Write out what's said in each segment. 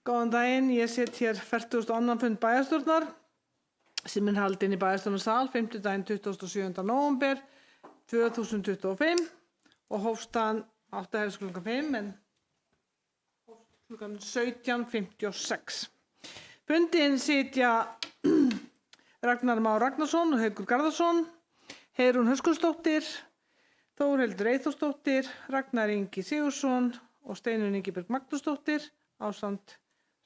Góðan daginn, ég set hér 42. fund bæjarstjórnar sem haldinn í bæjarstjórnarsal 5. 27. nóvember 2025 og hófst hann 8:05 en hófst klukkan 17:56. Fundinn sitja Ragnar Már Ragnarsson og Haukur Garðarsson, Heiðrún Höskuldsdóttir, Þórhildur Eyþórsdóttir, Ragnar Ingi Sigurðsson og Steinunn Ingibjörg Magnúsdóttir ásamt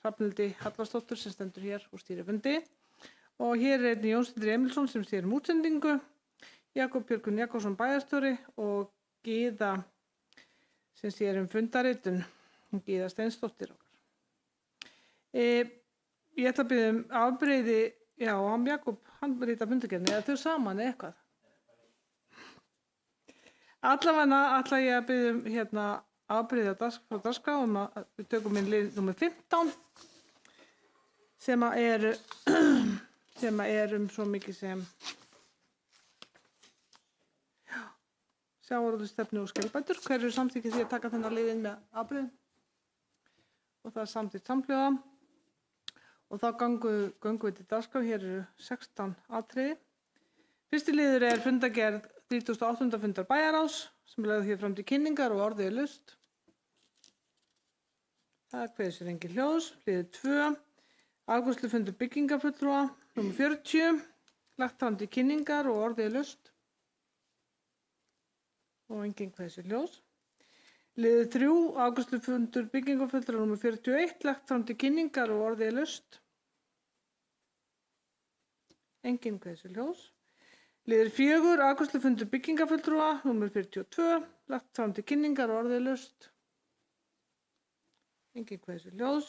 Hrafnhildi Hallarsdóttur sem stendur hér og stýrir fundi. Og hér er einnig Jón Sindri Emilsson sem stýrir útsendingu, Jakob Björgvin Jakobsson bæjarstjóri og Gyða sem stýrir fundaritun, Gyða Steinsdóttir okkar. Ég ætla að biðja afbrigði, já, Jakob, hann rita fundargerðinni, eða þau saman eða eitthvað. Allavega ætla ég að biðja afbrigði frá dagskrá að við tökum inn lið númer 15 sem er svo mikið sem sjávarútvegsstefnu og skelbætur. Hver eru samþykkið því að taka þennan lið inn með afbrigðum? Og það er samþykkt samhljóða. Og þá göngum við til dagskrá. Hér eru 16 atriði. Fyrsti liður er fundargerð 38. fundar bæjarráðs sem er lögð hér fram til kynningar og orðið er laust. Það kveður sér engin hljóðs. Liður 2. Afgreiðslufundur byggingarfulltrúa nr. 40. Lagt fram til kynningar og orðið er laust. Og engin kveður sér hljóðs. Liður 3. Afgreiðslufundur byggingarfulltrúa nr. 41. Lagt fram til kynningar og orðið er laust. Engin kveður sér hljóðs. Liður 4. Afgreiðslufundur byggingarfulltrúa nr. 42. Lagt fram til kynningar og orðið er laust. Engin kveður sér hljóðs.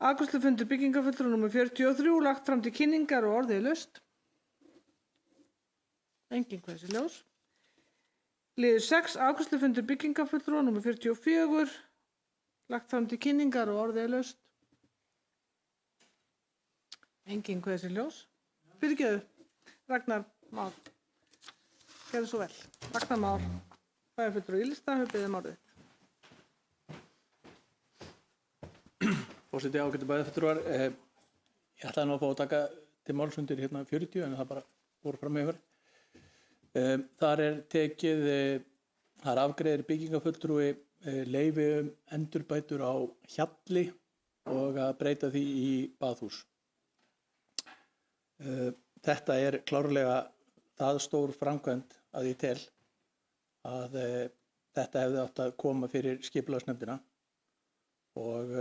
Afgreiðslufundur byggingarfulltrúa nr. 43. Lagt fram til kynningar og orðið er laust. Engin kveður sér hljóðs. Liður 6. Afgreiðslufundur byggingarfulltrúa nr. 44. Lagt fram til kynningar og orðið er laust. Engin kveður sér hljóðs. Fyrirgefðu. Ragnar Már, gerðu svo vel. Ragnar Már, bæjarfulltrúi í lista, við biðjum orðið. Forseti, ágætu bæjarfulltrúar, ég ætlaði nú að fá að taka til máls undir 40 en það bara voru fram yfir. Þar er tekið, það er afgreiðir byggingarfulltrúi leyfi endurbætur á Hjalli og að breyta því í baðhús. Þetta er klárlega það stór framkvæmd að ég tel að þetta hefði átt að koma fyrir skipulagsnefndina og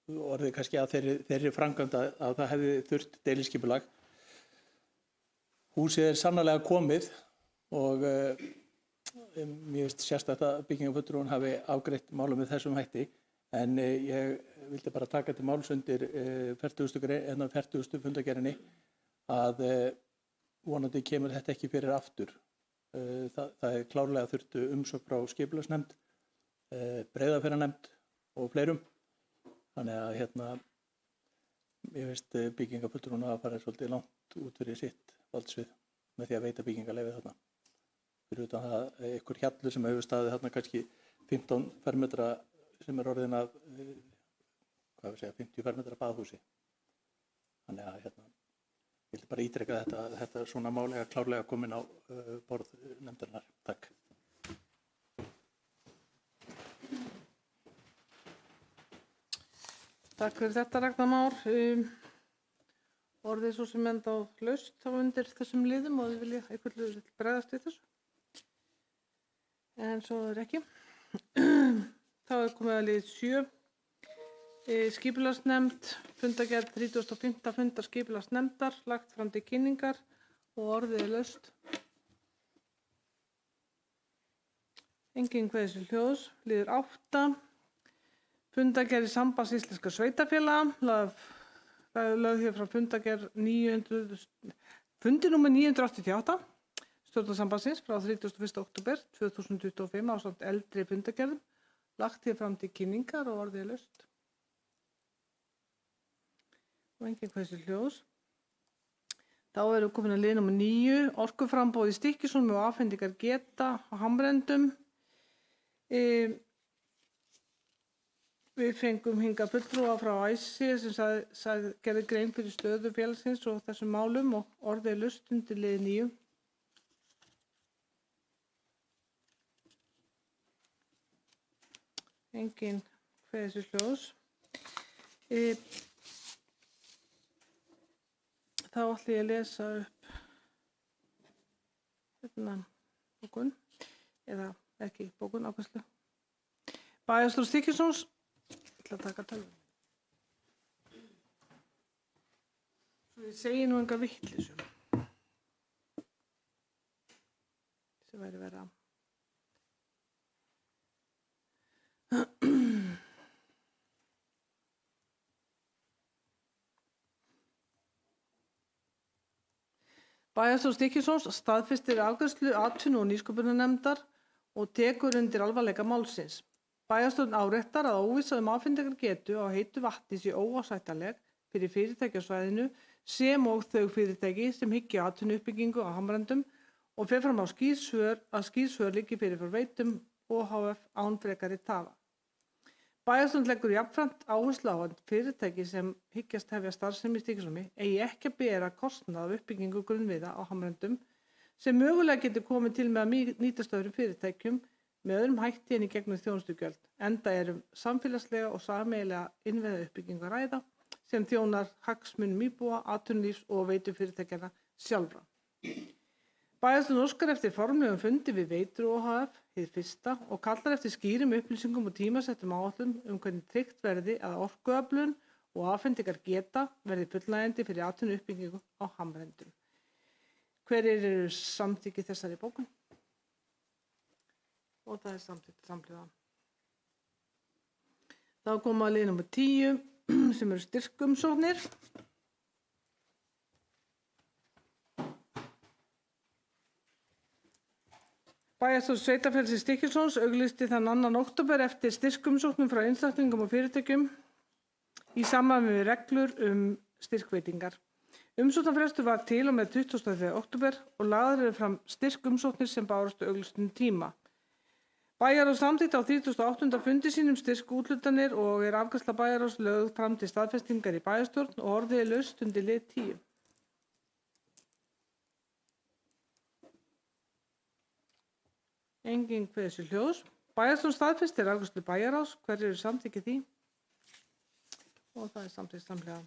orðið kannski að þeirri framkvæmd að það hefði þurft deiliskipulag. Húsið er sannarlega komið og mér finnst sérstakt að byggingarfulltrúinn hafi afgreitt málum með þessum hætti en ég vildi bara taka til máls undir 40. fundargerðinni að vonandi kemur þetta ekki fyrir aftur. Það er klárlega þurftu umsögn frá skipulagsnefnd, Breiðafjarðarnefnd og fleirum. Þannig að ég veist byggingarfulltrúinn að fara svolítið langt út fyrir sitt valdsvið með því að veita byggingarleyfi þarna. Fyrir utan það einhver hjallur sem hefur staðið þarna kannski 15 fermetra sem er orðin af 50 fermetra baðhúsi. Þannig að ég vil bara ítreka þetta svona málega klárlega komin á borð nefndarinnar. Takk. Takk fyrir þetta Ragnar Már. Orðið svo sem enda á laust þá undir þessum liðum og þið vilja eitthvað bregðast við þessu. En svo er ekki. Þá er komið að lið 7. Skipulagsnefnd, fundargerð 35. fundar skipulagsnefndar, lagt fram til kynningar og orðið er laust. Engin kveður sér hljóðs. Liður 8. Fundargerð í Sambands íslenskra sveitarfélaga, lögð hér frá fundargerð fundi númer 988, stjórnarsambandsins frá 31. október 2025 ásamt eldri fundargerðum, lagt hér fram til kynningar og orðið er laust. Og engin kveður sér hljóðs. Þá erum við komin að lið númer 9, orkuframboð í Stykkishólmi og afhendingar geta á Hamrendum. Við fengum hingað fulltrúa frá æsi sem gerði grein fyrir stöðu félagsins og þessum málum og orðið lust undir lið 9. Engin kveðisljós. Þá ætla ég að lesa upp bókun, eða ekki bókun, ákvæmslu. Bæjarstjóri Stykkishólms, ég ætla að taka tölvuna. Svo ég segi nú enga vitleysu sem væri verra. Bæjarstjóri Stykkishólms staðfestir afgreiðslu atvinnu- og nýsköpunarnefndar og tekur undir alvarleika málsins. Bæjarstjórn áréttar að óvissa afhendingargetu á heitu vatni sé óásættanleg fyrir fyrirtæki á svæðinu sem og þau fyrirtæki sem hyggja á atvinnuuppbyggingu á Hamrendum og fer fram á skýr svör liggi fyrir frá Veitum ohf. Án frekari tafa. Bæjarstjórn leggur jafnframt áherslu á að fyrirtæki sem hyggjast hefja starfsemi í Stykkishólmi eigi ekki að bera kostnað af uppbyggingu grunnviða á Hamrendum sem mögulega getur komið til með að nýtast öðrum fyrirtækjum með öðrum hætti en í gegnum þjónustugjöld, enda samfélagslega og sameiginlega innviðauppbyggingu að ræða sem þjónar hagsmunum íbúa, atvinnulífs og veitufyrirtækjanna sjálfra. Bæjarstjórn óskar eftir formlegum fundi við Veitur ohf. Hið fyrsta og kallar eftir skýrum upplýsingum og tímasettum áætlun hvernig tryggt verði að orkuöflun og afhendingargeta verði fullnægjandi fyrir atvinnuuppbyggingu á Hamrendum. Hverjir eru samþykki þessari bókun? Og það samþykkt samhliða. Þá koma að lið nr. 10 sem eru styrkumsóknir. Bæjarstjórn sveitarfélagsins Stykkishólms auglýsti þann 2. október eftir styrkumsóknum frá einstaklingum og fyrirtækjum í samræmi við reglur styrkveitingar. Umsóknarfrestur var til og með 23. október og lagðar eru fram styrkumsóknir sem bárust á auglýstum tíma. Bæjarráð samþykkti á 38. fundi sínum styrkúthlutanir og afgreiðsla bæjarráðs lögð fram til staðfestingar í bæjarstjórn og orðið laust undir lið 10. Engin kveðisljós. Bæjarstjórn staðfestir afgreiðslu bæjarráðs. Hverjir eru samþykki því? Og það samþykkt samhliða.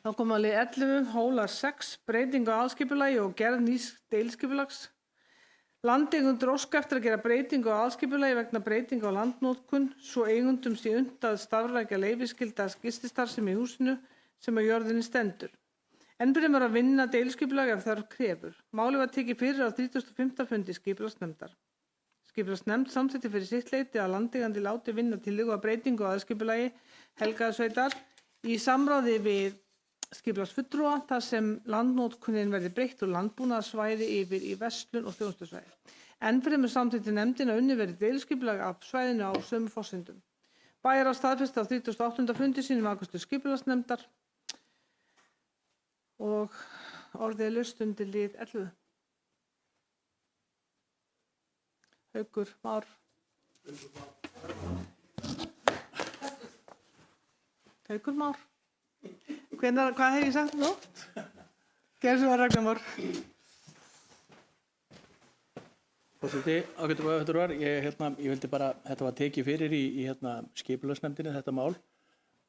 Þá koma að lið 11, hólar 6, breyting á aðalskipulagi og gerð nýs deiliskipulags. Landeigendur óska eftir að gera breytingu á aðalskipulagi vegna breytingu á landnotkun svo eigendum sé unnt að starfrækja leyfisskylda gististarfsemi í húsinu sem á jörðinni stendur. Enn fremur að vinna deiliskipulagi ef þörf krefur. Málið var tekið fyrir á 35. fundi skipulagsnefndar. Skipulagsnefnd samþykkti fyrir sitt leyti að landeigandi láti vinna tillögu að breytingu á aðalskipulagi Helgaðasveitar í samráði við skipulagsfulltrúa þar sem landnotkunin verði breytt úr landbúnaðarsvæði yfir í verslun og þjónustusvæði. Enn fremur samþykkti nefndin að unnið verði deiliskipulag af svæðinu á sömu forsendum. Bæjarráð staðfesti á 38. fundi sínum afgreiðslu skipulagsnefndar og orðið laust undir lið 11. Haukur Már. Haukur Már. Hvað hef ég sagt nú? Gerðu svo að Ragnar Már. Forseti, ágætu var, ég vildi bara, þetta var tekið fyrir í skipulagsnefndinni þetta mál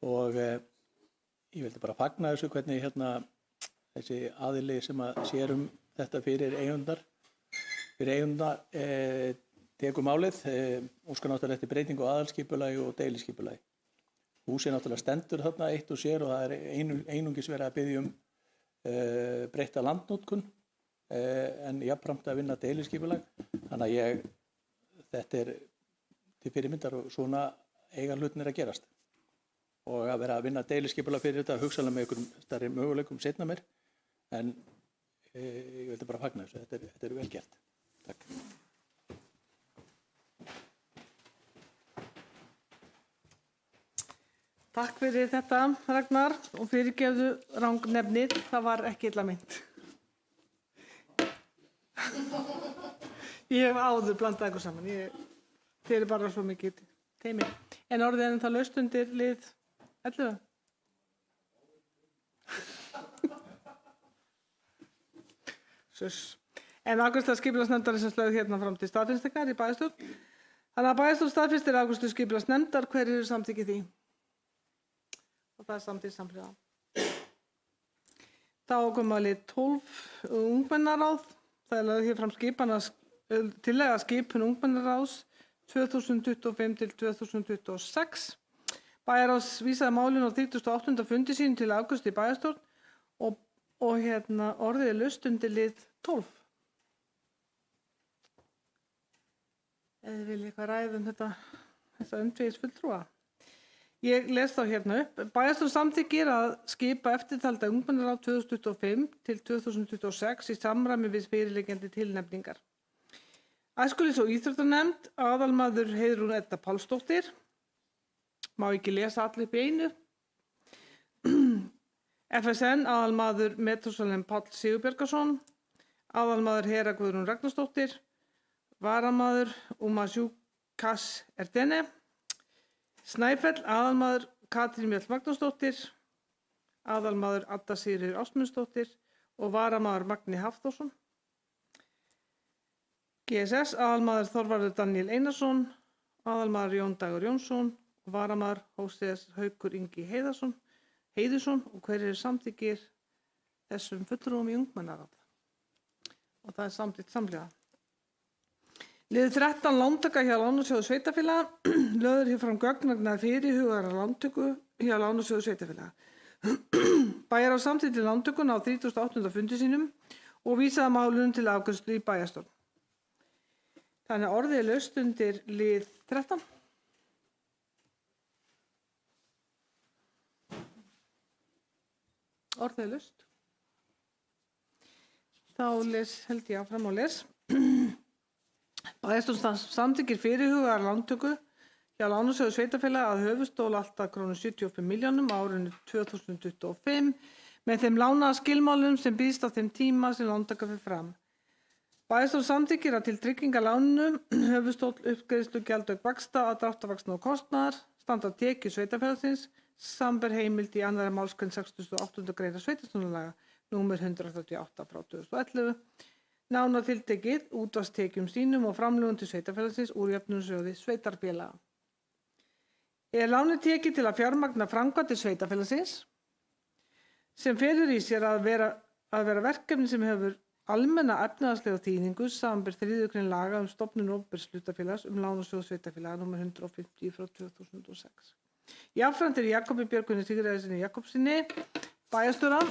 og ég vildi bara fagna þessu hvernig þessi aðili sem að sér þetta fyrir eigundar tekur málið, óskar náttúrulega eftir breytingu á aðalskipulagi og deiliskipulagi. Húsið náttúrulega stendur þarna eitt og sér og það einungis verið að biðja breytta landnotkun en jafnframt að vinna deiliskipulag. Þannig að þetta til fyrirmyndar og svona eiga hlutirnir að gerast. Og að vera að vinna deiliskipulag fyrir þetta hugsanlega með einhverjum stærri möguleikum seinna meir. En ég vildi bara fagna þessu, þetta vel gert. Takk. Takk fyrir þetta, Ragnar, og fyrirgefðu rangnefnið, það var ekki illa meint. Ég hef áður blandað eitthvað saman, þeir eru bara svo mikið teimi. En orðið er það laust undir lið 11. En afgreiðsla skipulagsnefndar sem lögð hérna fram til staðfestingar í bæjarstjórn. Þannig að bæjarstjórn staðfestir afgreiðslu skipulagsnefndar. Hverjir eru samþykkið því? Og það er samþykkt samhliða. Þá komum við lið 12 ungmennaráð. Það er lögð hér fram tillaga skipun ungmennaráðs 2025 til 2026. Bæjarráðs vísaði málinu á 38. fundi sín til afgreiðslu í bæjarstjórn og orðið er laust undir lið 12. Eða vil eitthvað ræða þessa öndvegisfulltrúa. Ég les þá hérna upp. Bæjarstjórn samþykkir að skipa eftirtalda ungmennaráð 2025 til 2026 í samræmi við fyrirliggjandi tilnefningar. Æskulýðs- og íþróttanefnd, aðalmaður Heiðrún Edda Pálsdóttir. Má ekki lesa allir upp í einu. FSN, aðalmaður Metúsalem Páll Sigurbjörgason. Aðalmaður Hera Guðrún Ragnarsdóttir. Varamaður Umasjúkas Erdene. Snæfell, aðalmaður Katrín Mjöll Magnúsdóttir. Aðalmaður Adda Sigríður Ásmundsdóttir og varamaður Magni Hafþórsson. GSS, aðalmaður Þorvarður Daníel Einarsson. Aðalmaður Jón Dagur Jónsson og varamaður Hóseas Haukur Ingi Heiðursson. Og hverjir eru samþykkir þessum fulltrúum í ungmennaráð? Og það er samþykkt samhliða. Liður 13 lántaka hjá Lánasjóði sveitarfélaga. Lögður hér fram gögn vegna fyrirhugaðrar lántöku hjá Lánasjóði sveitarfélaga. Bæjarráð samþykkti lántökuna á 38. fundi sínum og vísaði málunum til afgreiðslu í bæjarstjórn. Þannig að orðið er laust undir lið 13. Orðið er laust. Þá held ég áfram og les. Bæjarstjórn samþykkir fyrirhugaðrar lántöku hjá Lánasjóði sveitarfélaga að höfuðstól allt að krónu 75 milljónum á árinu 2025 með þeim lánaskilmálum sem býðst á þeim tíma sem lántaka fer fram. Bæjarstjórn samþykkir að til tryggingar lánunum höfuðstól uppgreiðslu gjald auk vaxta að dráttarvaxta og kostnaðar standa tekjur sveitarfélagsins samanber heimild í 2. málsgrein 68. greinar sveitarstjórnarlaga númer 138 frá 2011. Nánar tiltekið útvarpstekjum sínum og framlögum til sveitarfélagsins úr jöfnunarsjóði sveitarfélaga. Er lánið tekið til að fjármagna framkvæmdir sveitarfélagsins sem felur í sér að vera verkefni sem hefur almenna efnahagslega þýðingu samanber 3. grein laga stofnun opinbers hlutafélags Lánasjóð sveitarfélaga númer 150 frá 2006. Jafnframt Jakobi Björgvini Sigríðarsyni Jakobssyni bæjarstjóra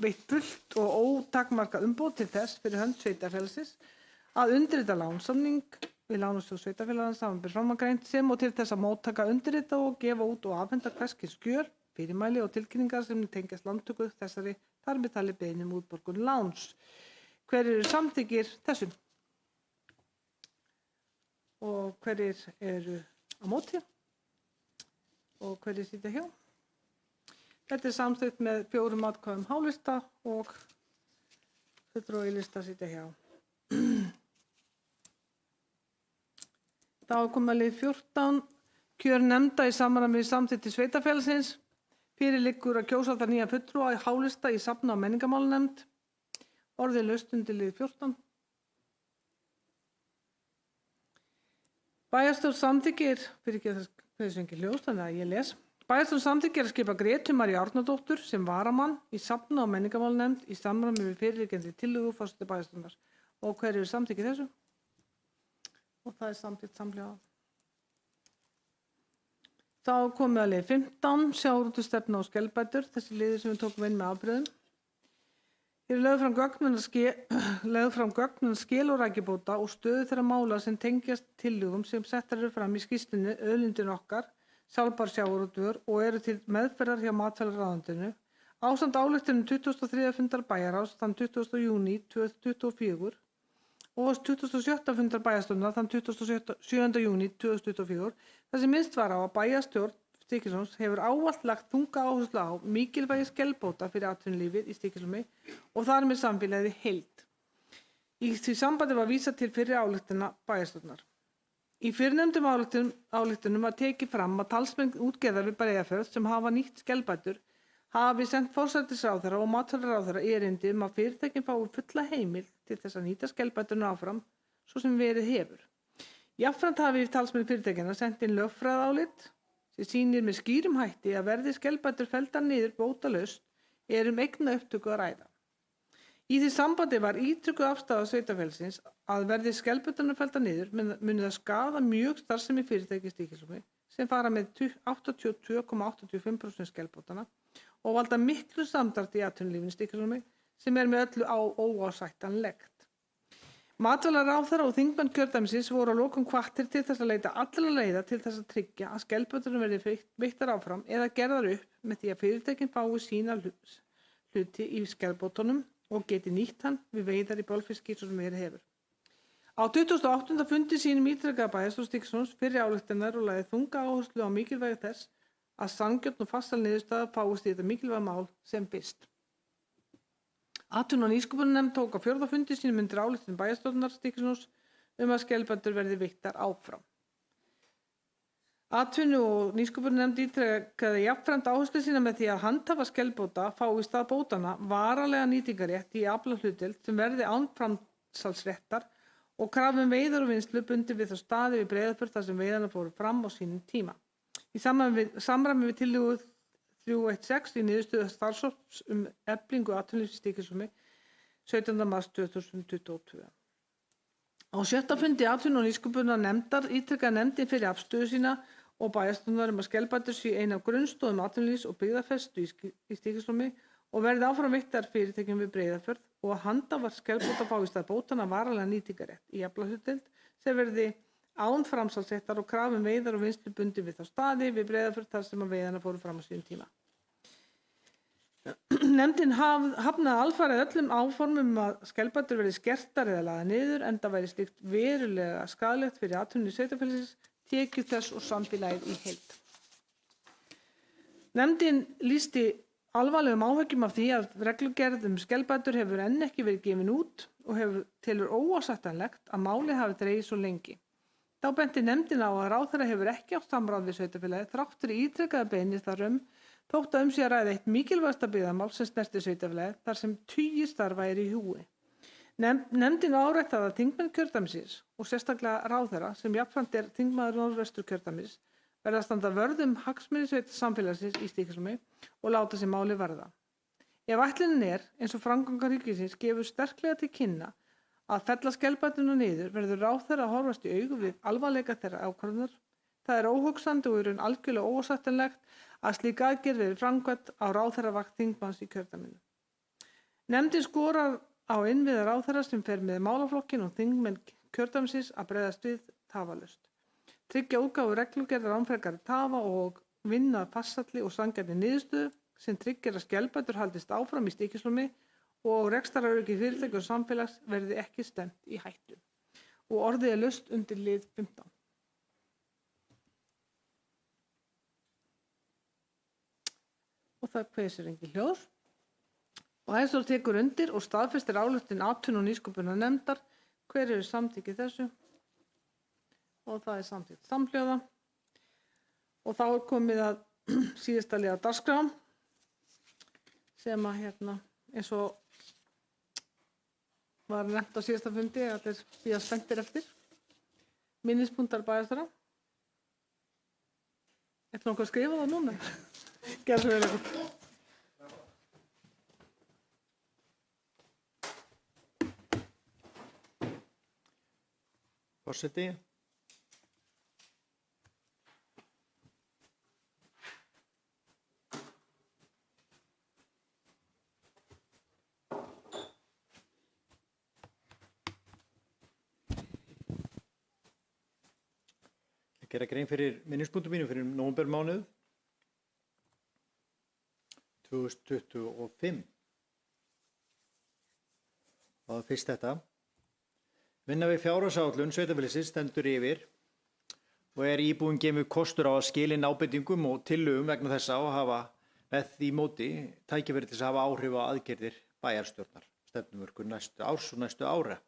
veitt fullt og ótakmarkað umboð til þess fyrir hönd sveitarfélagsins að undirrita lánssamning við Lánasjóð sveitarfélaga samanber framangreint sem og til þess að móttaka, undirrita og gefa út og afhenda hvers kyns skjöl, fyrirmæli og tilkynningar sem tengjast lántöku þessari þar með talið beiðni um útborgun láns. Hverjir eru samþykkir þessum? Og hverjir eru á móti? Og hverjir sitja hjá? Þetta er samþykkt með 4 atkvæðum hálista og fulltrúi í lista sitja hjá. Þá koma lið 14. Kjör nefnda í samræmi við samþykkt sveitarfélagsins. Fyrir liggur að kjósa það nýja fulltrúa í hálista í safna- og menningarmálanefnd. Orðið laust undir lið 14. Bæjarstjórn samþykkir, fyrir ekki þessu engi ljós, þannig að ég les. Bæjarstjórn samþykkir að skipa Grétu Maríu Árnadóttur sem varamann í safna- og menningarmálanefnd í samræmi við fyrirliggjandi tillögu forseta bæjarstjórnar. Og hverju eru samþykkir þessu? Og það er samþykkt samhliða. Þá komum við að lið 15, sjávarútvegsstefna og skelbætur, þessi liður sem við tókum inn með afbrigðum. Hér er lögð fram gögn skil og rækjubóta og stöðu þeirra mála sem tengjast tillögum sem settar eru fram í skýrslunni Auðlindin okkar, sjálfbær sjávarútvegur og eru til meðferðar hjá matvælaráðuneytinu ásamt ályktunum 23. fundar bæjarráðs þann 20. júní 2024 og 27. fundar bæjarstjórnar þann 27. júní 2024 þar sem minnst var á að bæjarstjórn Stykkishólms hefur ávallt lagt þunga áherslu á mikilvægi skelbóta fyrir atvinnulífið í Stykkishólmi og þar með samfélagið í heild. Í því sambandi var vísað til fyrri ályktana bæjarstjórnar. Í fyrrnefndum ályktunum var tekið fram að talsmenn útgerðar við Breiðafjörð sem hafa nýtt skelbætur hafi sent forsætisráðherra og matvælaráðherra erindi að fyrirtækin fái fulla heimild til þess að nýta skelbæturnar áfram svo sem verið hefur. Jafnframt hafi talsmenn fyrirtækjanna sent inn lögfræðiálit sem sýnir með skýrum hætti að verði skelbætur felldar niður bótalaust eignaupptöku að ræða. Í því sambandi var ítrekuð afstaða sveitarfélagsins að verði skelbæturnar felldar niður muni það skaða mjög starfsemi fyrirtækja í Stykkishólmi sem fara með 82,85% skelbótanna og valda miklu samdrætti í atvinnulífinu í Stykkishólmi sem með öllu óásættanlegt. Matvælaráðherra og þingmenn kjördæmisins voru að lokum hvattir til þess að leita allra leiða til þess að tryggja að skelbæturnar verði veittar áfram eða gerðar upp með því að fyrirtækin fái sína hluti í skelbótunum og geti nýtt hann við veiðar í bolfiski svo sem verið hefur. Á 28. fundi sínum ítrekað bæjarstjórn Stykkishólms fyrri ályktanir og lagði þunga áherslu á mikilvægi þess að sanngjörn og fastal niðurstaða fáist í þetta mikilvæga mál sem fyrst. Atvinnu- og nýsköpunarnefnd tók á 4. fundi sínum undir ályktun bæjarstjórnar Stykkishólms að skelbætur verði veittar áfram. Atvinnu- og nýsköpunarnefnd ítrekaði jafnframt áherslu sína með því að handhafa skelbóta fái í stað bótanna varanlega nýtingarrétt í aflahlutdeild sem verði án framsalsréttar og krafa veiðar og vinnslu bundið við þá staði við Breiðafjörð þar sem veiðarnar fóru fram á sínum tíma. Í samræmi við tillögu 316 í niðurstöðu starfshóps eflingu atvinnulífs í Stykkishólmi 17. mars 2022. Á 6. fundi atvinnu- og nýsköpunarnefndar ítrekaði nefndin fyrir afstöðu sína og bæjarstjórnar að skelbætur séu ein af grunnstoðum atvinnulífs og byggðafestu í Stykkishólmi og verði áfram veittar fyrirtækjum við Breiðafjörð og að handhafar skelbóta fái í stað bótanna varanlega nýtingarrétt í aflahlutdeild sem verði án framsalsréttar og krafa veiðar og vinnslu bundið við þá staði við Breiðafjörð þar sem veiðarnar fóru fram á sínum tíma. Nefndin hafnaði alfarið öllum áformum að skelbætur verði skertar eða lagðar niður enda væri slíkt verulega skaðlegt fyrir atvinnulíf sveitarfélagsins, tekjur þess og samfélagið í heild. Nefndin lýsti alvarlegum áhyggjum af því að reglugerð skelbætur hefur enn ekki verið gefin út og telur óásættanlegt að málið hafi dregið svo lengi. Þá benti nefndin á að ráðherra hefur ekki átt samráð við sveitarfélagið þrátt fyrir ítrekaðar beiðnir þar þótt að sé að ræða eitt mikilvægasta byggðamál sem snertir sveitarfélagið þar sem tugir starfa í húfi. Nefndin áréttaði að þingmenn kjördæmisins og sérstaklega ráðherra sem jafnframt þingmaður Norðvesturkjördæmis verða að standa vörð hagsmuni samfélagsins í Stykkishólmi og láta sig máli varða. Ef ætlunin eins og framganga ríkisins gefur sterklega til kynna að fella skelbæturnar niður verður ráðherra að horfast í augu við alvarleika þeirra ákvörðunar. Það óhugsandi og í raun algjörlega óásættanlegt að slík aðgerð verði framkvæmd á ráðherravakt þingmanns í kjördæminu. Nefndin skorar á innviða ráðherra sem fer með málaflokkin og þingmenn kjördæmisins að bregðast við tafarlaust. Tryggja útgáfu reglugerðar án frekari tafa og vinna að farsælli og sanngjarnri niðurstöðu sem tryggir að skelbætur haldist áfram í Stykkishólmi og rekstraröryggi fyrirtækja og samfélags verði ekki stefnt í hættu. Og orðið laust undir lið 15. Og það hveðsir engin hljóð. Bæjarstjórn tekur undir og staðfestir ályktun atvinnu- og nýsköpunarnefndar. Hver eru samþykki þessu? Og það samþykkt samhljóða. Og þá komið að síðasta liða dagskrá sem að eins og var nefnt á síðasta fundi að allir bíða spenntir eftir. Minnispunktar bæjarstjóra. Ætlum okkur að skrifa það núna? Gerðu svo vel eitthvað. Forseti. Gera grein fyrir minnispunktum mínum fyrir nóvembermánuð 2025. Og fyrst þetta. Vinna við fjárhagsáætlun sveitarfélagsins stendur yfir og íbúum gefið kostur á að skila inn ábendingum og tillögum vegna þessa og hafa með því móti tækifæri til að hafa áhrif á aðgerðir bæjarstjórnar, stefnumörkun næstu árs og næstu ára.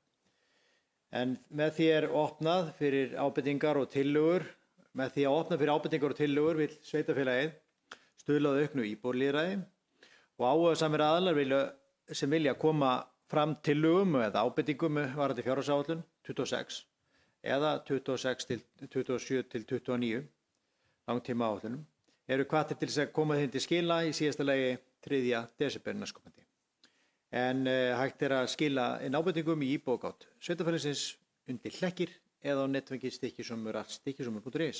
En með því er opnað fyrir ábendingar og tillögur, vill sveitarfélagið stuðla að auknu íbúalýðræði og áhugasamir aðilar sem vilja koma fram tillögum eða ábendingum varðandi fjárhagsáætlun 26 eða 26 til 27 til 29 langtímaáætlunum eru hvattir til þess að koma þeim til skila í síðasta lagi 3. desember næstkomandi. En hægt er að skila inn ábendingum í íbúagátt sveitarfélagsins undir hlekkir eða á netfangi stykkisumur.is.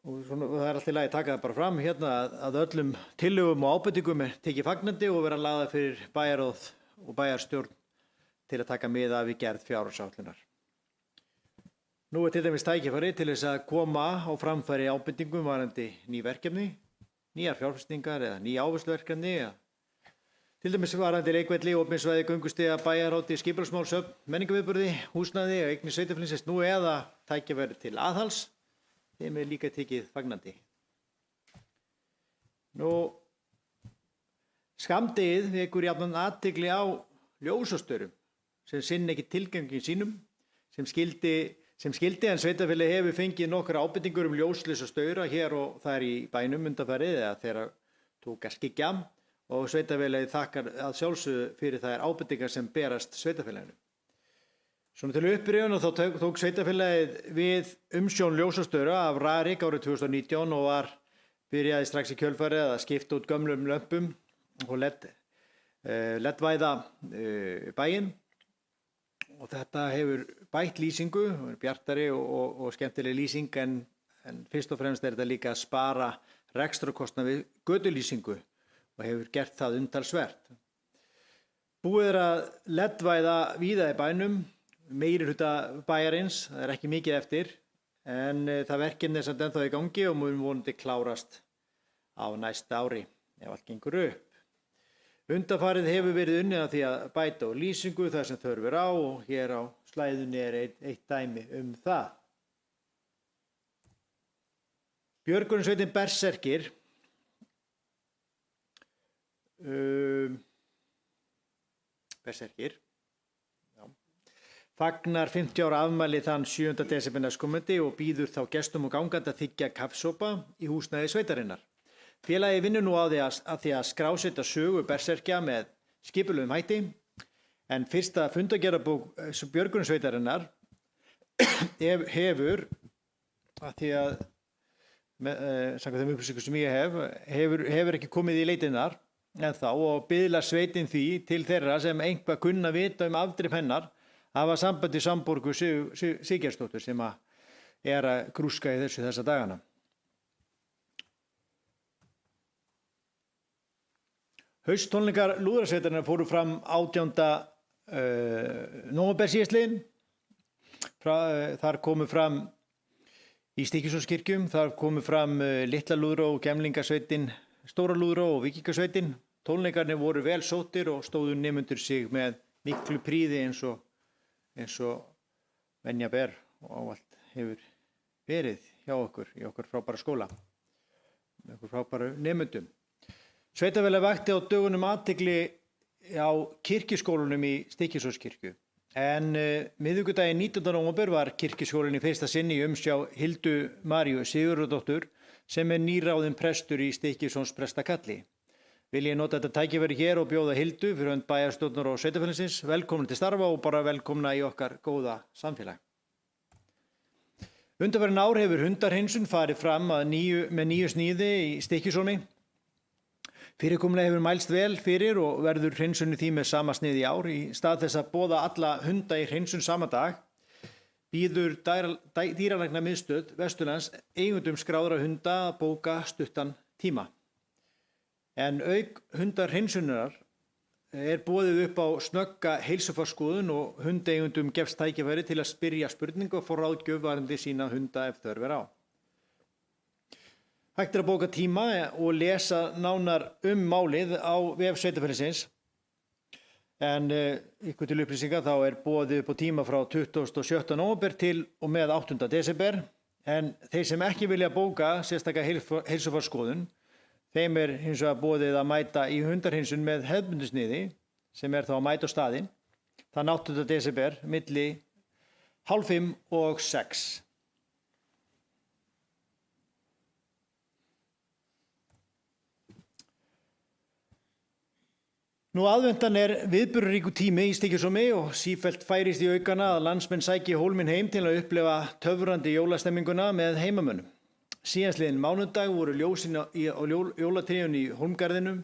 Og það er alltaf í lagi að taka það bara fram hérna að öllum tillögum og ábendingum er tekið fagnandi og vera lagða fyrir bæjarráð og bæjarstjórn til að taka mið af í gerð fjárhagsáætlunar. Nú er til dæmis tækifæri til þess að koma á framfæri ábendingum varðandi ný verkefni, nýjar fjárfestingar eða ný áhersluverkefni, til dæmis varðandi leikvelli, opinbersvæði, göngustíga, bæjarhátíð, skipulagsmál, söfn, menningarviðburði, húsnæði, eignir sveitarfélagsins nú eða tækifæri til aðhalds, þeim er líka tekið fagnandi. Skammdegið vekur jafnan athygli á ljósastörum sem sinna ekki tilgangi sínum sem skildi en sveitarfélagið hefur fengið nokkra ábendingur ljóslausa staura hér og þar í bænum undanfarið eða þegar tók að skyggja og sveitarfélagið þakkar að sjálfsögðu fyrir þær ábendingar sem berast sveitarfélaginu. Svona til upprifjunar þá tók sveitarfélagið við umsjón ljósastaura af Rarik árið 2019 og byrjaði strax í kjölfarið að skipta út gömlum lömpum og LED-væða bæinn. Og þetta hefur bætt lýsingu, bjartari og skemmtileg lýsing en fyrst og fremst er þetta líka að spara rekstrarkostnað við götulýsingu og hefur gert það umtalsvert. Búið er að LED-væða víða í bænum, meirihluta bæjarins, það er ekki mikið eftir, en það verkefni er samt ennþá í gangi og mun vonandi klárast á næsta ári ef allt gengur upp. Undanfarið hefur verið unnið að því að bæta á lýsingu þar sem þörf er á og hér á slæðunni er eitt dæmi það. Björgunarsveitin Berserkir fagnar 50 ára afmæli þann 7. desember næstkomandi og býður þá gestum og gangandi að þiggja kaffsopa í húsnæði sveitarinnar. Félagið vinnur nú að því að skrásetta sögu berserkja með skipulegum hætti, en fyrsta fundagerðabók björgunarsveitarinnar hefur, að því að samkvæmt þeim upplýsingum sem ég hefur ekki komið í leitinnar ennþá og biðlar sveitin því til þeirra sem eitthvað kunna vita afdrif hennar hafa sambandi samborgu Sigurðardóttur sem er að grúska í þessa dagana. Hausttónleikar lúðrasveitarinnar fóru fram 18. nóvember síðastliðinn. Þar komu fram í Stykkishólmskirkju, þar komu fram Litla lúðra og Gemlingasveitin, Stóra lúðra og Víkingasveitin. Tónleikarnir voru vel sóttir og stóðu nemendur sig með miklu prýði eins og venja ber og allt hefur verið hjá okkur í okkar frábæra skóla, með okkur frábæra nemendum. Sveitarfélagið vakti á dögunum athygli á kirkjuskólanum í Stykkishólmskirkju, en miðvikudaginn 19. nóvember var kirkjuskólinn í fyrsta sinn í umsjá Hildu Maríu Sigurðardóttur sem er nýráðinn prestur í Stykkishólmsprestakalli. Vil ég nota þetta tækifæri hér og bjóða Hildu fyrir hönd bæjarstjórnar og sveitarfélagsins velkomin til starfa og bara velkomna í okkar góða samfélag. Undanfarin ár hefur hundahreinsun farið fram með nýju sníði í Stykkishólmi. Fyrirkomulagið hefur mælst vel fyrir og verður hreinsunni því með sama sniði í ár. Í stað þess að boða alla hunda í hreinsun sama dag býður dýralæknamiðstöð Vesturlands eigendum skráðra hunda að bóka stuttan tíma. En auk hundahreinsunar er boðið upp á snögga heilsufarsskoðun og hundeigendum gefst tækifæri til að spyrja spurningu og fá ráðgjöf varðandi sína hunda ef þörf er á. Hægt er að bóka tíma og lesa nánar málið á vef sveitarfélagsins. En ykkur til upplýsinga þá er boðið upp á tíma frá 27. nóvember til og með 8. desember. En þeir sem ekki vilja bóka sérstaka heilsufarsskoðun, þeim er hins vegar boðið að mæta í hundahreinsun með hefðbundnu sniði, sem er þá að mæta á staðinn, þann 8. desember milli 4:30 og 6. Nú aðventan viðburðaríkur tími í Stykkishólmi og sífellt færist í aukana að landsmenn sæki hólminn heim til að upplifa töfrandi jólastemminguna með heimamönnum. Síðastliðinn mánudag voru ljósin á jólatrénu í Hólmgarðinum,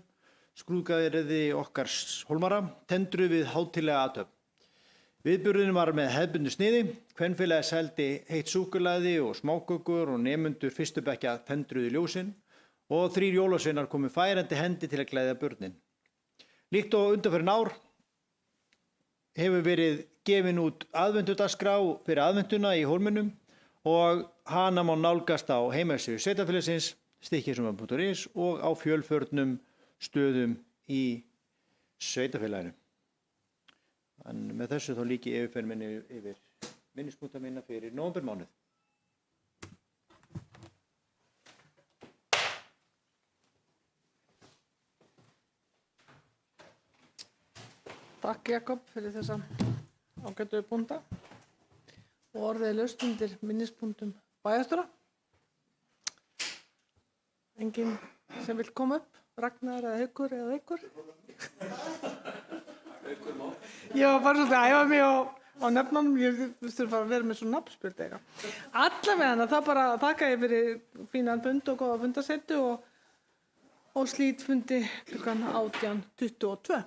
skrúðgarði okkar hólmara, tendruð við hátíðlega athöfn. Viðburðurinn var með hefðbundnu sniði, kvenfélagið seldi heitt súkkulaði og smákökur og nemendur fyrstu bekkja tendruðu ljósin og 3 jólasveinar komu færandi hendi til að gleðja börnin. Líkt og undanfarin ár hefur verið gefin út aðventudagskrá fyrir aðventuna í Hólminum og hana má nálgast á heimasíðu sveitarfélagsins stykkishólmur.is og á fjölförnum stöðum í sveitarfélaginu. En með þessu þá lýk ég yfirferð minni yfir minnispunkta minna fyrir nóvembermánuð. Takk Jakob fyrir þessa ágætu punkta og orðið laust undir minnispunktum bæjarstjóra. Enginn sem vill koma upp? Ragnar eða Haukur eða Haukur? Ég var bara svolítið að æfa mig á nöfnunum, ég þurfa bara að vera með svo nafnspjöld eitthvað. Allavega þá bara þakka ég fyrir fínan fund og góða fundasettu og slít fundi klukkan 18:22.